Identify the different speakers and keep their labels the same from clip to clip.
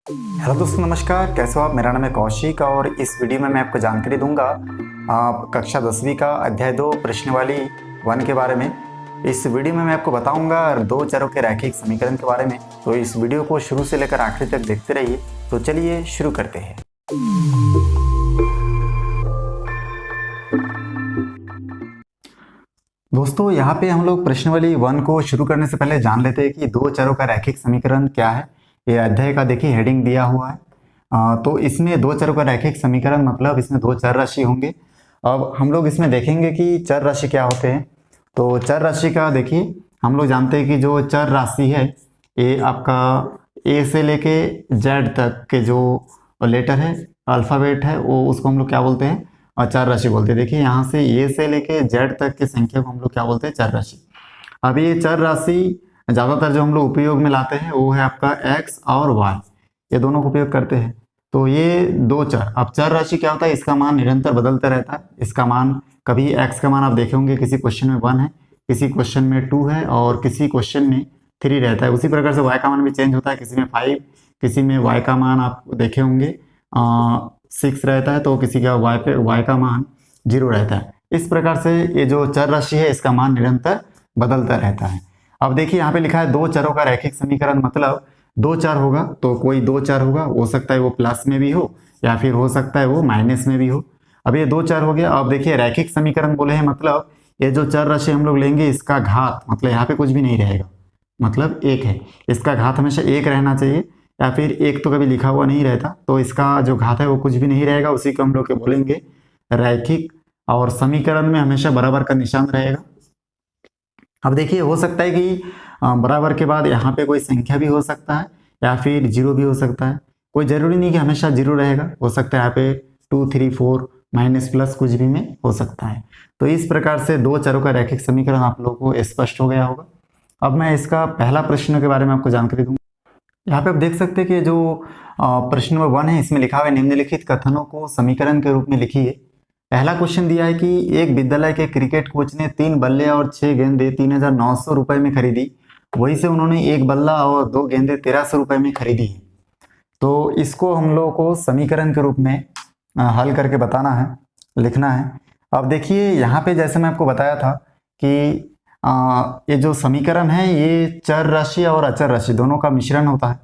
Speaker 1: Hello दोस्तों, नमस्कार। कैसे हो आप? मेरा नाम है कौशिक और इस वीडियो में मैं आपको जानकारी दूंगा कक्षा 10वीं का अध्याय 2 प्रश्नावली 1 के बारे में। इस वीडियो में मैं आपको बताऊंगा दो चरों के रैखिक समीकरण के बारे में। तो इस वीडियो को शुरू से लेकर आखिर तक देखते रहिए। तो चलिए शुरू करते हैं। दोस्तों, यहाँ पे हम लोग प्रश्नावली 1 को शुरू करने से पहले जान लेते हैं कि दो चरों का रैखिक समीकरण क्या है। ये अध्याय का देखिए हेडिंग दिया हुआ है। तो इसमें दो चरों का रैखिक समीकरण मतलब इसमें दो चर राशि होंगे। अब हम लोग इसमें देखेंगे कि चर राशि क्या होते हैं। तो चर राशि का देखिए हम लोग जानते हैं कि जो चर राशि है ये आपका ए से लेके जेड तक के जो लेटर है, अल्फ़ाबेट है, वो उसको हम लोग क्या बोलते हैं? और चर राशि बोलते हैं। देखिए यहाँ से ए से लेके जेड तक की संख्या को हम लोग क्या बोलते हैं? चर राशि। अब ये चर राशि ज़्यादातर जो हम लोग उपयोग में लाते हैं वो है आपका एक्स और वाई, ये दोनों को उपयोग करते हैं। तो ये दो चर, अब चर राशि क्या होता है? इसका मान निरंतर बदलता रहता है। इसका मान कभी एक्स का मान आप देखे होंगे किसी क्वेश्चन में 1 है, किसी क्वेश्चन में 2 है और किसी क्वेश्चन में 3 रहता है। उसी प्रकार से वाई का मान भी चेंज होता है, किसी में 5, किसी में वाई का मान आप देखे होंगे 6 रहता है, तो किसी का वाई का मान 0 रहता है। इस प्रकार से ये जो चर राशि है इसका मान निरंतर बदलता रहता है। अब देखिए यहाँ पे लिखा है दो चरों का रैखिक समीकरण, मतलब दो चर होगा तो कोई दो चर होगा, हो सकता है वो प्लस में भी हो या फिर हो सकता है वो माइनस में भी हो। अब ये दो चर हो गया। अब देखिए रैखिक समीकरण बोले हैं मतलब ये जो चर राशि हम लोग लेंगे इसका घात, मतलब यहाँ पे कुछ भी नहीं रहेगा, मतलब एक है, इसका घात हमेशा एक रहना चाहिए, या फिर एक तो कभी लिखा हुआ नहीं रहता, तो इसका जो घात है वो कुछ भी नहीं रहेगा, उसी को हम लोग बोलेंगे रैखिक। और समीकरण में हमेशा बराबर का निशान रहेगा। अब देखिए हो सकता है कि बराबर के बाद यहाँ पे कोई संख्या भी हो सकता है या फिर 0 भी हो सकता है। कोई जरूरी नहीं कि हमेशा 0 रहेगा, हो सकता है यहाँ पे 2, 3, 4 माइनस प्लस कुछ भी में हो सकता है। तो इस प्रकार से दो चरों का रैखिक समीकरण आप लोगों को स्पष्ट हो गया होगा। अब मैं इसका पहला प्रश्न के बारे में आपको जानकारी दूंगा। यहाँ पे आप देख सकते हैं कि जो प्रश्न नंबर 1 है इसमें लिखा हुआ है निम्नलिखित कथनों को समीकरण के रूप में लिखिए। पहला क्वेश्चन दिया है कि एक विद्यालय के क्रिकेट कोच ने 3 बल्ले और 6 गेंदें 3,900 रुपए में खरीदी, वहीं से उन्होंने एक बल्ला और 2 गेंदें 1,300 रुपए में खरीदी है। तो इसको हम लोगों को समीकरण के रूप में हल करके बताना है, लिखना है। अब देखिए यहाँ पे जैसे मैं आपको बताया था कि ये जो समीकरण है ये चर राशि और अचर राशि दोनों का मिश्रण होता है।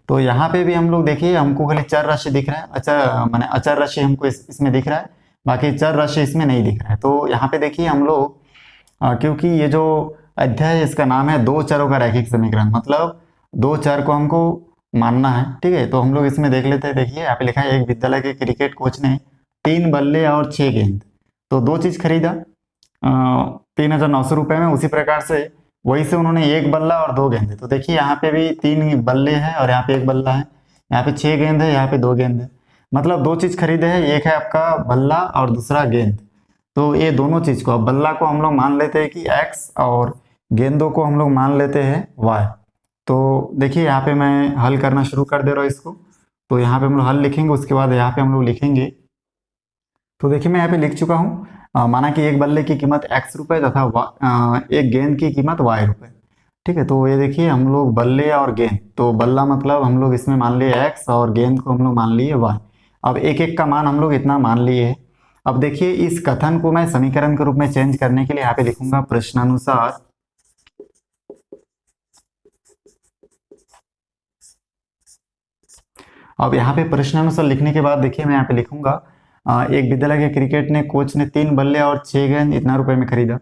Speaker 1: तो यहाँ पे भी हम लोग देखिए हमको खाली चर राशि दिख रहा है, माने अचर राशि हमको इसमें दिख रहा है, बाकी चर राशि इसमें नहीं दिख रहा है। तो यहाँ पे देखिए हम लोग क्योंकि ये जो अध्याय है इसका नाम है दो चरों का रैखिक समीकरण, मतलब दो चर को हमको मानना है, ठीक है। तो हम लोग इसमें देख लेते हैं। देखिए यहाँ पे लिखा है एक विद्यालय के क्रिकेट कोच ने 3 बल्ले और 6 गेंद, तो दो चीज खरीदा 3,900 रुपए में। उसी प्रकार से वही से उन्होंने एक बल्ला और 2 गेंद, तो देखिए यहाँ पे भी 3 बल्ले हैं और यहाँ पे एक बल्ला है, यहाँ पे 6 गेंद है, यहाँ पे 2 गेंद है, मतलब दो चीज खरीदे हैं, एक है आपका बल्ला और दूसरा गेंद। तो ये दोनों चीज को, अब बल्ला को हम लोग मान लेते हैं कि x और गेंदों को हम लोग मान लेते हैं y। तो देखिए यहाँ पे मैं हल करना शुरू कर दे रहा हूँ इसको। तो यहाँ पे हम लोग हल लिखेंगे, उसके बाद यहाँ पे हम लोग लिखेंगे। तो देखिए मैं यहाँ पे लिख चुका हूँ। माना कि एक बल्ले की कीमत x रुपए तथा एक गेंद की कीमत y रुपए, ठीक है। तो ये देखिए हम लोग बल्ले और गेंद, तो बल्ला मतलब हम लोग इसमें मान लिए x और गेंद को हम लोग मान लिए y। अब एक एक का मान हम लोग इतना मान लिए है। अब देखिए इस कथन को मैं समीकरण के रूप में चेंज करने के लिए यहाँ पे लिखूंगा प्रश्नानुसार। अब यहाँ पे प्रश्नानुसार लिखने के बाद देखिए मैं यहाँ पे लिखूंगा एक विद्यालय के क्रिकेट ने कोच ने 3 बल्ले और 6 गेंद इतना रुपए में खरीदा।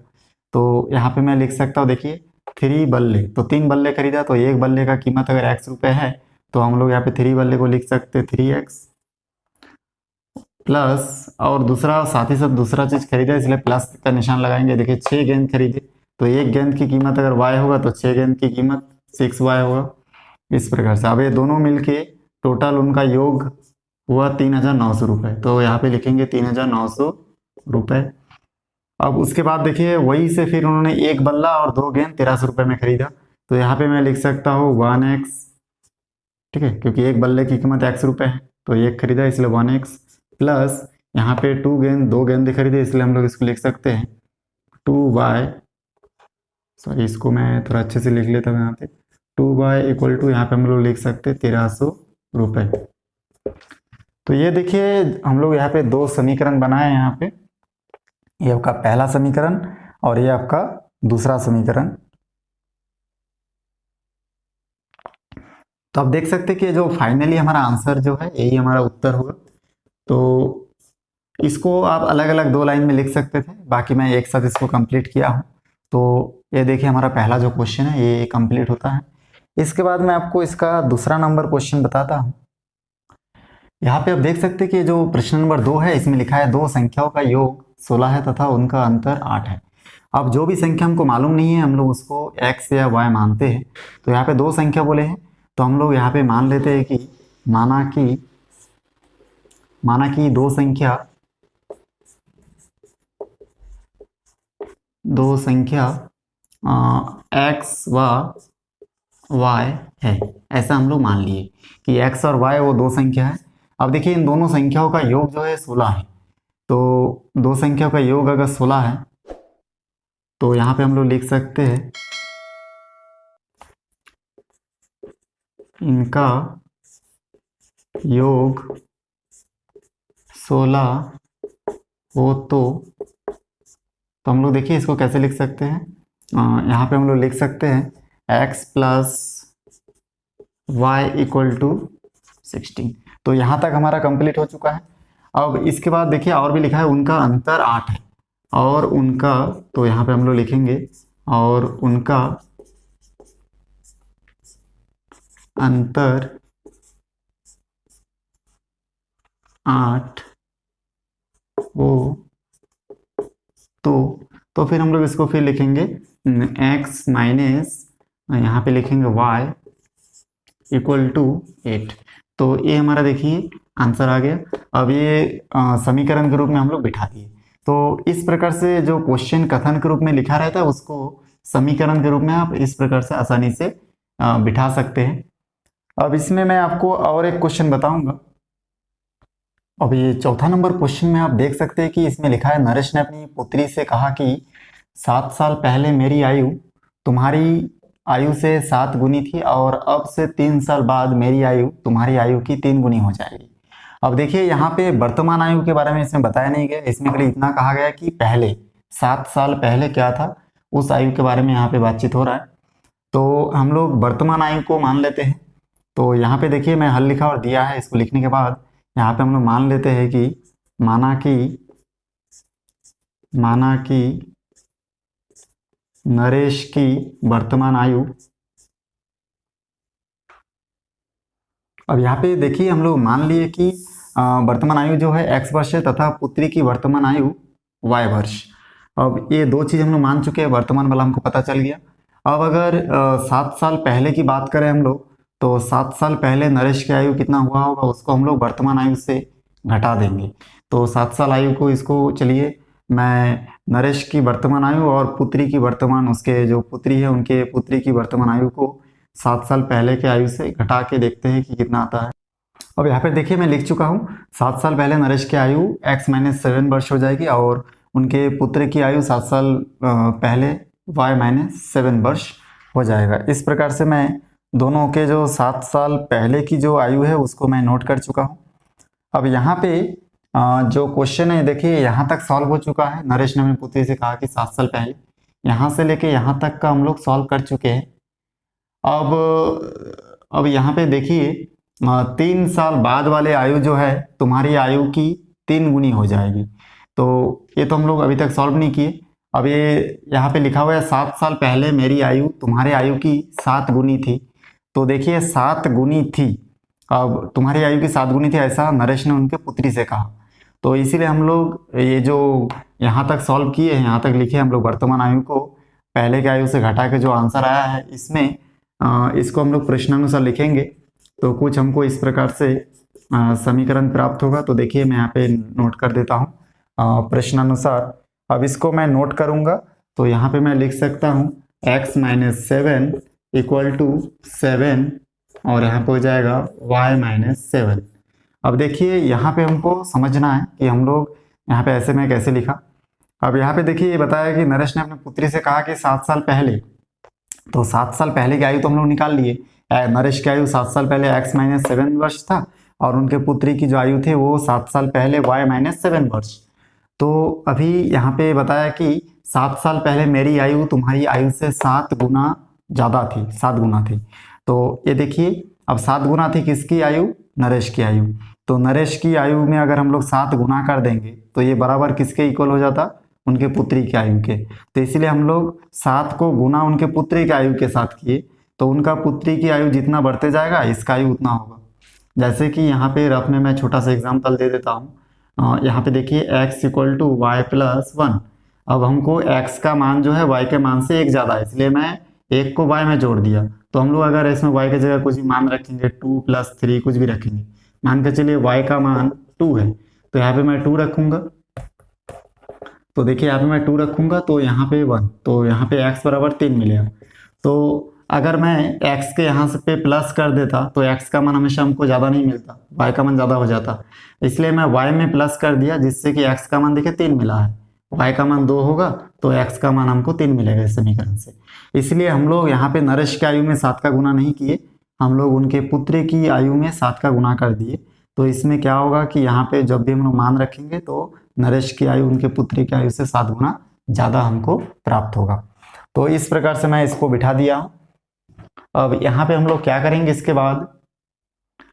Speaker 1: तो यहाँ पे मैं लिख सकता हूँ देखिए 3 बल्ले, तो 3 बल्ले खरीदा, तो एक बल्ले का कीमत अगर x रुपए है तो हम लोग यहाँ पे 3 बल्ले को लिख सकते 3x प्लस, और दूसरा साथ ही साथ दूसरा चीज खरीदा इसलिए प्लस का निशान लगाएंगे। देखिए 6 गेंद खरीदे, तो एक गेंद की कीमत अगर y होगा तो 6 गेंद की कीमत 6y होगा, इस प्रकार से। अब ये दोनों मिलके टोटल उनका योग हुआ 3,900 रुपए, तो यहाँ पे लिखेंगे 3,900 रुपए। अब उसके बाद देखिए वही से फिर उन्होंने एक बल्ला और 2 गेंद 1,300 रुपए में खरीदा। तो यहाँ पे मैं लिख सकता हूँ 1x, ठीक है, क्योंकि एक बल्ले की कीमत x रुपए है तो एक खरीदा इसलिए 1x प्लस यहाँ पे 2 गेंद खरीदे इसलिए हम लोग इसको लिख सकते हैं 2y। सॉरी, इसको मैं थोड़ा अच्छे से लिख लेता हूँ। यहाँ पे 2y इक्वल टू यहाँ पे हम लोग लिख सकते हैं 1,300 रुपए। तो ये देखिए हम लोग यहाँ पे दो समीकरण बनाए हैं। यहाँ पे ये आपका पहला समीकरण और ये आपका दूसरा समीकरण। तो आप देख सकते हैं कि जो फाइनली हमारा आंसर जो है यही हमारा उत्तर होगा। तो इसको आप अलग अलग दो लाइन में लिख सकते थे, बाकी मैं एक साथ इसको कंप्लीट किया हूँ। तो ये देखिए हमारा पहला जो क्वेश्चन है ये कंप्लीट होता है। इसके बाद मैं आपको इसका दूसरा नंबर क्वेश्चन बताता हूँ। यहाँ पे आप देख सकते हैं कि जो प्रश्न नंबर 2 है इसमें लिखा है दो संख्याओं का योग 16 है तथा उनका अंतर 8 है। अब जो भी संख्या हमको मालूम नहीं है हम लोग उसको x या y मानते हैं। तो यहाँ पे दो संख्या बोले हैं तो हम लोग यहाँ पे मान लेते हैं कि माना कि दो संख्या x व y है, ऐसा हम लोग मान लिए कि x और y वो दो संख्या है। अब देखिए इन दोनों संख्याओं का योग जो है 16 है। तो दो संख्याओं का योग अगर 16 है तो यहाँ पे हम लोग लिख सकते हैं इनका योग 16 हो तो हम लोग देखिए इसको कैसे लिख सकते हैं। यहाँ पे हम लोग लिख सकते हैं x plus Y equal to 16। तो यहाँ तक हमारा कंप्लीट हो चुका है। अब इसके बाद देखिए और भी लिखा है उनका अंतर 8 है और उनका, तो यहाँ पे हम लोग लिखेंगे और उनका अंतर 8 हो तो फिर हम लोग इसको फिर लिखेंगे x माइनस यहाँ पे लिखेंगे y इक्वल टू 8। तो ये हमारा देखिए आंसर आ गया। अब ये समीकरण के रूप में हम लोग बिठा दिए। तो इस प्रकार से जो क्वेश्चन कथन के रूप में लिखा रहता है उसको समीकरण के रूप में आप इस प्रकार से आसानी से बिठा सकते हैं। अब इसमें मैं आपको और एक क्वेश्चन बताऊंगा। अब ये चौथा नंबर क्वेश्चन में आप देख सकते हैं कि इसमें लिखा है नरेश ने अपनी पुत्री से कहा कि 7 साल पहले मेरी आयु तुम्हारी आयु से 7 गुनी थी और अब से 3 साल बाद मेरी आयु तुम्हारी आयु की 3 गुनी हो जाएगी। अब देखिए यहाँ पे वर्तमान आयु के बारे में इसमें बताया नहीं गया, इसमें खाली इतना कहा गया कि पहले 7 साल पहले क्या था उस आयु के बारे में यहाँ पे बातचीत हो रहा है। तो हम लोग वर्तमान आयु को मान लेते हैं। तो यहाँ पे देखिए मैं हल लिखा और दिया है। इसको लिखने के बाद यहाँ पे हम लोग मान लेते हैं कि माना कि नरेश की वर्तमान आयु, अब यहाँ पे देखिए हम लोग मान लिए कि वर्तमान आयु जो है x वर्ष है तथा पुत्री की वर्तमान आयु y वर्ष। अब ये दो चीज हम लोग मान चुके हैं, वर्तमान वाला हमको पता चल गया। अब अगर 7 साल पहले की बात करें हम लोग तो 7 साल पहले नरेश की आयु कितना हुआ होगा उसको हम लोग वर्तमान आयु से घटा देंगे। तो 7 साल आयु को इसको चलिए मैं नरेश की वर्तमान आयु और पुत्री की वर्तमान, उसके जो पुत्री है उनके पुत्री की वर्तमान आयु को 7 साल पहले के आयु से घटा के देखते हैं कि कितना आता है। अब यहाँ पे देखिए मैं लिख चुका हूँ 7 साल पहले नरेश की आयु x माइनस 7 वर्ष हो जाएगी और उनके पुत्र की आयु 7 साल पहले y माइनस 7 वर्ष हो जाएगा। इस प्रकार से मैं दोनों के जो 7 साल पहले की जो आयु है उसको मैं नोट कर चुका हूँ। अब यहाँ पे जो क्वेश्चन है देखिए यहाँ तक सॉल्व हो चुका है। नरेश ने अपनी पुत्री से कहा कि 7 साल पहले, यहाँ से लेके यहाँ तक का हम लोग सॉल्व कर चुके हैं। अब यहाँ पे देखिए 3 साल बाद वाले आयु जो है तुम्हारी आयु की 3 गुनी हो जाएगी। तो ये तो हम लोग अभी तक सॉल्व नहीं किए। अब ये यहाँ पे लिखा हुआ है 7 साल पहले मेरी आयु तुम्हारे आयु की 7 गुनी थी। तो देखिए 7 गुनी थी, अब तुम्हारी आयु की 7 गुनी थी ऐसा नरेश ने उनके पुत्री से कहा। तो इसीलिए हम लोग ये जो यहाँ तक सॉल्व किए हैं, यहाँ तक लिखे हम लोग वर्तमान आयु को पहले की आयु से घटा के जो आंसर आया है इसमें इसको हम लोग प्रश्नानुसार लिखेंगे। तो कुछ हमको इस प्रकार से समीकरण प्राप्त होगा। तो देखिए मैं यहाँ पे नोट कर देता हूँ प्रश्नानुसार। अब इसको मैं नोट करूँगा तो यहाँ पे मैं लिख सकता हूँ x माइनस 7 इक्वल टू 7 और यहाँ पे हो जाएगा y माइनस 7। अब देखिए यहाँ पे हमको समझना है कि हम लोग यहाँ पे ऐसे में कैसे लिखा। अब यहाँ पे देखिए ये बताया कि नरेश ने अपनी पुत्री से कहा कि 7 साल पहले, तो 7 साल पहले की आयु तो हम लोग निकाल लिए, नरेश की आयु 7 साल पहले x-7 वर्ष था और उनके पुत्री की जो आयु थी वो 7 साल पहले y-7 वर्ष। तो अभी यहाँ पे बताया कि 7 साल पहले मेरी आयु तुम्हारी आयु से 7 गुना ज़्यादा थी, 7 गुना थी। तो ये देखिए अब 7 गुना थी किसकी आयु? नरेश की आयु। तो नरेश की आयु में अगर हम लोग 7 गुना कर देंगे तो ये बराबर किसके इक्वल हो जाता? उनके पुत्री की आयु के। तो इसलिए हम लोग 7 को गुना उनके पुत्री की आयु के साथ किए तो उनका पुत्री की आयु जितना बढ़ते जाएगा इसका आयु उतना होगा। जैसे कि यहाँ पे रफ में मैं छोटा सा एग्जाम्पल दे देता हूँ। यहाँ पे देखिए x = y+1। अब हमको x का मान जो है y के मान से 1 ज़्यादा है, इसलिए मैं 1 को y में जोड़ दिया। तो हम लोग अगर इसमें y की जगह कुछ भी मान रखेंगे 2 + 3 कुछ भी रखेंगे, मान के चलिए y का मान 2 है तो यहाँ पे मैं 2 रखूंगा। तो देखिए यहाँ पे मैं 2 रखूंगा तो यहाँ पे 1, तो यहाँ पे x बराबर 3 मिलेगा। तो अगर मैं x के यहाँ से पे प्लस कर देता तो x का मान हमेशा हमको ज़्यादा नहीं मिलता, y का मान ज़्यादा हो जाता। इसलिए मैं y में प्लस कर दिया जिससे कि x का मान देखिए 3 मिला है, y का मान 2 होगा तो x का मान हमको 3 मिलेगा इस समीकरण से। इसलिए हम लोग यहाँ पे नरेश की आयु में 7 का गुना नहीं किए, हम लोग उनके पुत्र की आयु में 7 का गुना कर दिए। तो इसमें क्या होगा कि यहाँ पे जब भी हम लोग मान रखेंगे तो नरेश की आयु उनके पुत्री की आयु से 7 गुना ज़्यादा हमको प्राप्त होगा। तो इस प्रकार से मैं इसको बिठा दिया हूँ। अब यहाँ पे हम लोग क्या करेंगे इसके बाद?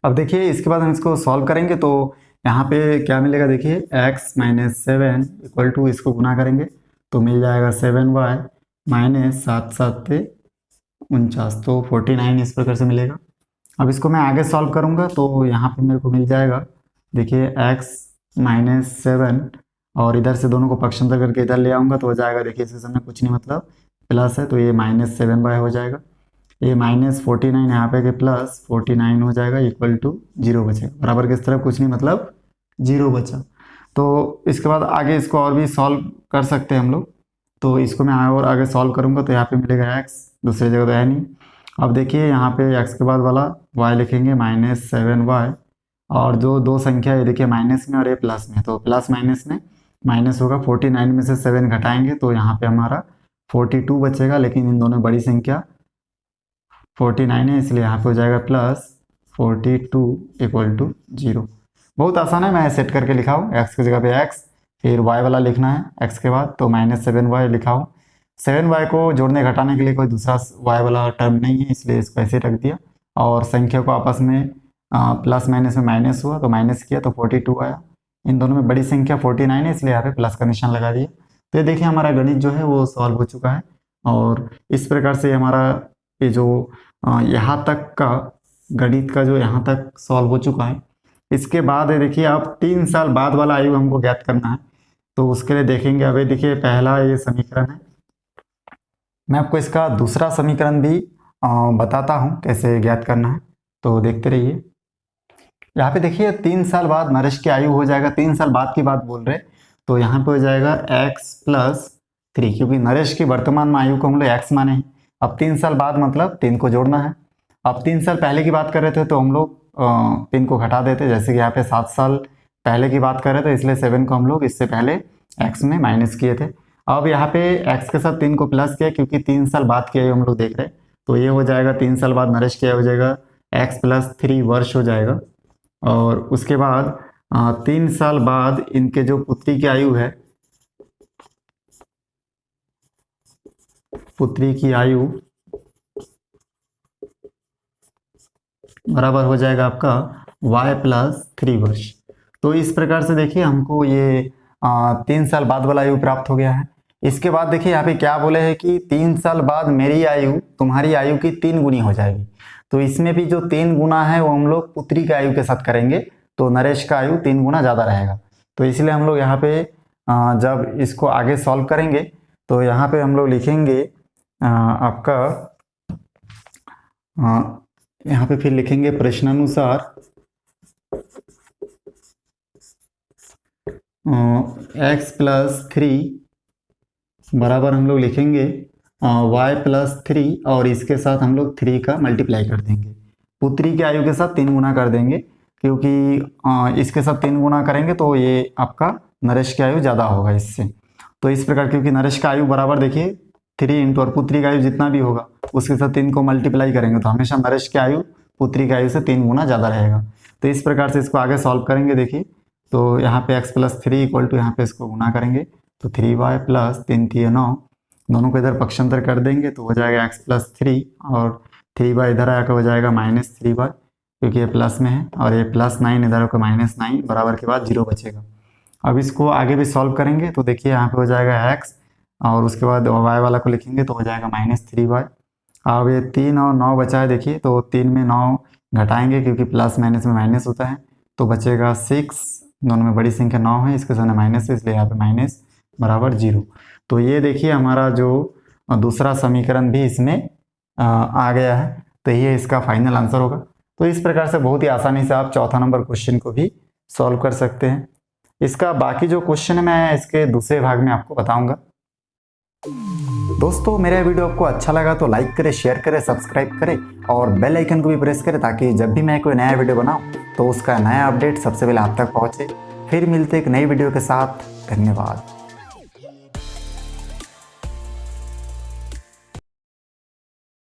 Speaker 1: अब देखिए इसके बाद हम इसको सॉल्व करेंगे तो यहाँ पे क्या मिलेगा? देखिए x-7 = इसको गुना करेंगे तो मिल जाएगा 7y - 7 7 49, तो 49 इस प्रकार से मिलेगा। अब इसको मैं आगे सॉल्व करूँगा तो यहाँ पे मेरे को मिल जाएगा देखिए x-7 और इधर से दोनों को पक्षांतर करके इधर ले आऊँगा तो हो जाएगा, देखिए इसके सामने कुछ नहीं मतलब प्लस है तो ये -7y हो जाएगा, ये -49 यहाँ पे के +49 हो जाएगा = 0 बचेगा, बराबर किस तरफ कुछ नहीं मतलब 0 बचा। तो इसके बाद आगे इसको और भी सॉल्व कर सकते हैं हम लोग। तो इसको मैं और आगे सॉल्व करूँगा तो यहाँ पे मिलेगा x, दूसरी जगह तो है नहीं। अब देखिए यहाँ पे x के बाद वाला y लिखेंगे -7y और जो दो संख्या है देखिए माइनस में और ये प्लस में, तो प्लस माइनस में माइनस होगा, 49 में से 7 घटाएंगे तो यहाँ पे हमारा 42 बचेगा, लेकिन इन दोनों बड़ी संख्या 49 है इसलिए यहाँ पे हो जाएगा +42 = 0। बहुत आसान है, मैं सेट करके लिखा हूँ, x की जगह पे x, फिर y वाला लिखना है x के बाद तो -7y लिखा हूँ। 7y को जोड़ने घटाने के लिए कोई दूसरा y वाला टर्म नहीं है इसलिए इसको ऐसे रख दिया और संख्या को आपस में प्लस माइनस में माइनस हुआ तो माइनस किया तो 42 आया। इन दोनों में बड़ी संख्या 49 है इसलिए यहाँ पे प्लस का निशान लगा दिया। तो ये देखिए हमारा गणित जो है वो सॉल्व हो चुका है और इस प्रकार से हमारा ये जो यहाँ तक का गणित का जो यहाँ तक सॉल्व हो चुका है। इसके बाद है देखिए अब 3 साल बाद वाला आयु हमको ज्ञात करना है तो उसके लिए देखेंगे। अभी देखिए पहला ये समीकरण है, मैं आपको इसका दूसरा समीकरण भी बताता हूँ कैसे ज्ञात करना है, तो देखते रहिए। यहाँ पे देखिए 3 साल बाद नरेश की आयु हो जाएगा, 3 साल बाद की बात बोल रहे तो यहाँ पे हो जाएगा x+3, क्योंकि नरेश की वर्तमान आयु को हम लोग x माने हैं। अब 3 साल बाद मतलब 3 को जोड़ना है। अब 3 साल पहले की बात कर रहे थे तो हम लोग 3 को घटा देते, जैसे कि यहाँ पे 7 साल पहले की बात कर रहे थे इसलिए 7 को हम लोग इससे पहले x में माइनस किए थे। अब यहाँ पे x के साथ 3 को प्लस किया क्योंकि 3 साल बाद की आयु हम लोग देख रहे हैं, तो ये हो जाएगा 3 साल बाद नरेश की आयु हो जाएगा x+3 वर्ष हो जाएगा। और उसके बाद 3 साल बाद इनके जो पुत्री की आयु है, पुत्री की आयु बराबर हो जाएगा आपका y+3 वर्ष। तो इस प्रकार से देखिए हमको ये 3 साल बाद वाला आयु प्राप्त हो गया है। इसके बाद देखिए यहाँ पे क्या बोले हैं कि 3 साल बाद मेरी आयु तुम्हारी आयु की 3 गुनी हो जाएगी। तो इसमें भी जो 3 गुना है वो हम लोग पुत्री की आयु के साथ करेंगे तो नरेश का आयु 3 गुना ज़्यादा रहेगा। तो इसलिए हम लोग यहाँ पे जब इसको आगे सॉल्व करेंगे तो यहाँ पे हम लोग लिखेंगे आपका यहाँ पे फिर लिखेंगे प्रश्नानुसार x+3 बराबर हम लोग लिखेंगे y+3 और इसके साथ हम लोग 3 का मल्टीप्लाई कर देंगे, पुत्री की आयु के साथ 3 गुना कर देंगे, क्योंकि इसके साथ 3 गुना करेंगे तो ये आपका नरेश की आयु ज़्यादा होगा इससे। तो इस प्रकार क्योंकि नरेश का आयु बराबर देखिए 3 इंटू और पुत्री का आयु जितना भी होगा उसके साथ 3 को मल्टीप्लाई करेंगे तो हमेशा नरेश की आयु पुत्री की आयु से 3 गुना ज़्यादा रहेगा। तो इस प्रकार से इसको आगे सॉल्व करेंगे। देखिए तो यहाँ पे x प्लस 3 इक्वल टू यहाँ पे इसको गुना करेंगे तो 3y प्लस 3 3 9, दोनों को इधर पक्षांतर कर देंगे तो हो जाएगा x प्लस 3 और 3y इधर आकर हो जाएगा माइनस 3y क्योंकि ये प्लस में है और ये प्लस 9 इधर होकर माइनस 9 बराबर के बाद 0 बचेगा। अब इसको आगे भी सॉल्व करेंगे तो देखिए यहाँ पे हो जाएगा x और उसके बाद y वाला को लिखेंगे तो हो जाएगा माइनस 3y। अब ये 3 और 9 बचा है, देखिए तो 3 में 9 घटाएंगे क्योंकि प्लस माइनस में माइनस होता है तो बचेगा 6, दोनों में बड़ी संख्या 9 है, इसके सामने माइनस है इसलिए यहाँ पे माइनस बराबर 0। तो ये देखिए हमारा जो दूसरा समीकरण भी इसमें आ गया है, तो ये इसका फाइनल आंसर होगा। तो इस प्रकार से बहुत ही आसानी से आप चौथा नंबर क्वेश्चन को भी सॉल्व कर सकते हैं। इसका बाकी जो क्वेश्चन है मैं इसके दूसरे भाग में आपको बताऊंगा। दोस्तों मेरा वीडियो आपको अच्छा लगा तो लाइक करें, शेयर करें, सब्सक्राइब करें और बेल आइकन को भी प्रेस करें ताकि जब भी मैं कोई नया वीडियो बनाऊं तो उसका नया अपडेट सबसे पहले आप तक पहुंचे। फिर मिलते एक नई वीडियो के साथ, धन्यवाद।